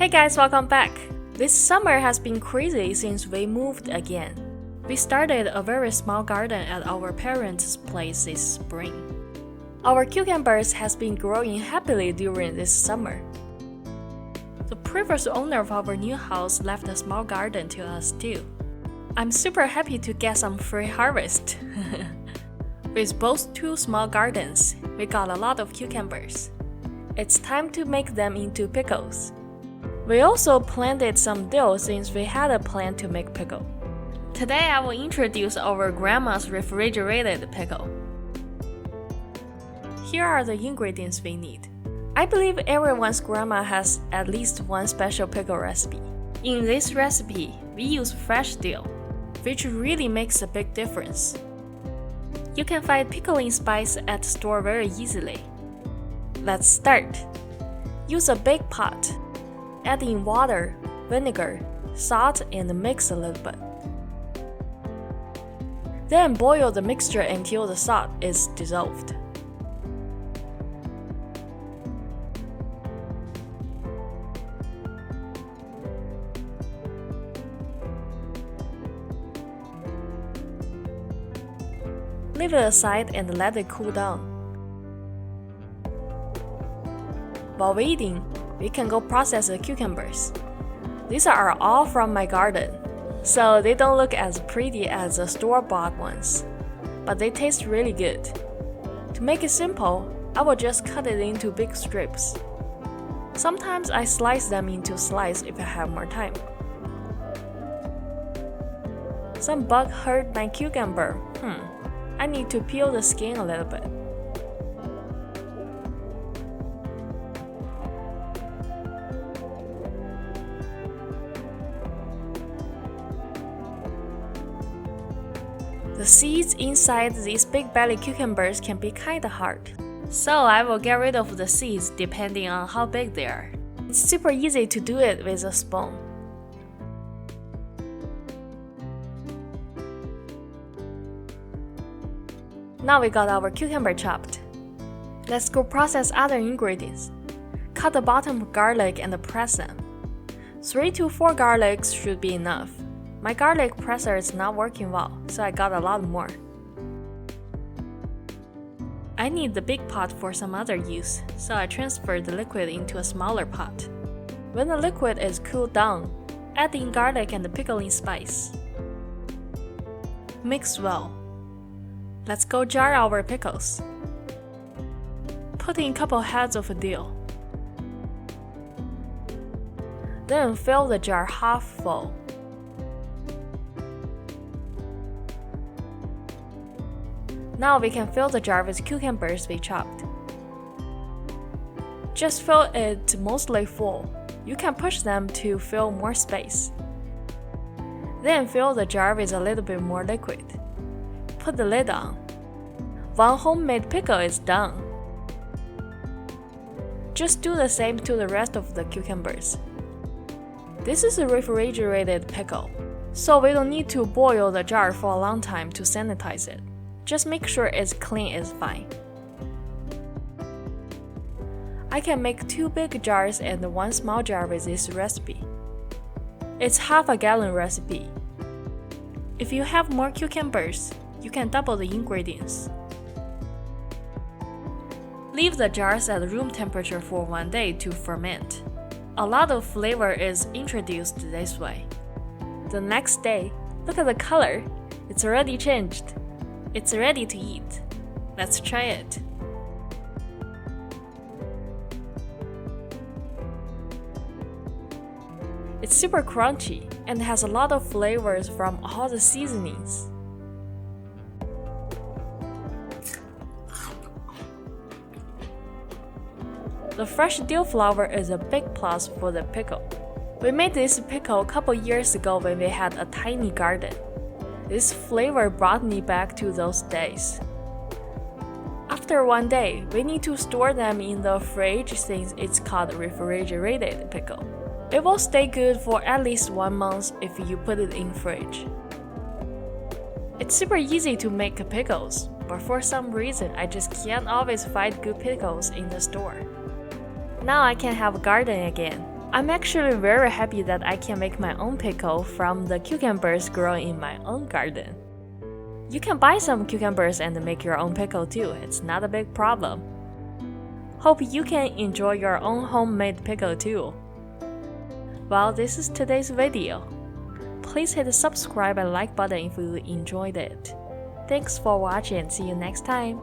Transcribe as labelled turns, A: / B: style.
A: Hey guys, welcome back! This summer has been crazy since we moved again. We started a very small garden at our parents' place this spring. Our cucumbers has been growing happily during this summer. The previous owner of our new house left a small garden to us too. I'm super happy to get some free harvest. With both two small gardens, we got a lot of cucumbers. It's time to make them into pickles. We also planted some dill since we had a plan to make pickle. Today I will introduce our grandma's refrigerated pickle. Here are the ingredients we need. I believe everyone's grandma has at least one special pickle recipe. In this recipe, we use fresh dill, which really makes a big difference. You can find pickling spice at the store very easily. Let's start. Use a big pot. Add in water, vinegar, salt, and mix a little bit. Then boil the mixture until the salt is dissolved. Leave it aside and let it cool down. While waiting, we can go process the cucumbers. These are all from my garden, so they don't look as pretty as the store-bought ones, but they taste really good. To make it simple, I will just cut it into big strips. Sometimes I slice them into slices if I have more time. Some bug hurt my cucumber. I need to peel the skin a little bit. The seeds inside these big belly cucumbers can be kinda hard, so I will get rid of the seeds depending on how big they are. It's super easy to do it with a spoon. Now we got our cucumber chopped. Let's go process other ingredients. Cut the bottom garlic and press them. 3 to 4 garlics should be enough. My garlic presser is not working well, so I got a lot more. I need the big pot for some other use, so I transferred the liquid into a smaller pot. When the liquid is cooled down, add in garlic and the pickling spice. Mix well. Let's go jar our pickles. Put in a couple heads of dill. Then fill the jar half full. Now we can fill the jar with cucumbers we chopped. Just fill it mostly full. You can push them to fill more space. Then fill the jar with a little bit more liquid. Put the lid on. One homemade pickle is done. Just do the same to the rest of the cucumbers. This is a refrigerated pickle, so we don't need to boil the jar for a long time to sanitize it. Just make sure it's clean is fine. I can make 2 big jars and 1 small jar with this recipe. It's half a gallon recipe. If you have more cucumbers, you can double the ingredients. Leave the jars at room temperature for 1 day to ferment. A lot of flavor is introduced this way. The next day, look at the color. It's already changed. It's ready to eat. Let's try it. It's super crunchy and has a lot of flavors from all the seasonings. The fresh dill flower is a big plus for the pickle. We made this pickle a couple years ago when we had a tiny garden. This flavor brought me back to those days. After 1 day, we need to store them in the fridge since it's called refrigerated pickle. It will stay good for at least 1 month if you put it in fridge. It's super easy to make pickles, but for some reason I just can't always find good pickles in the store. Now I can have a garden again. I'm actually very happy that I can make my own pickle from the cucumbers growing in my own garden. You can buy some cucumbers and make your own pickle too, it's not a big problem. Hope you can enjoy your own homemade pickle too. Well, this is today's video. Please hit the subscribe and like button if you enjoyed it. Thanks for watching and see you next time.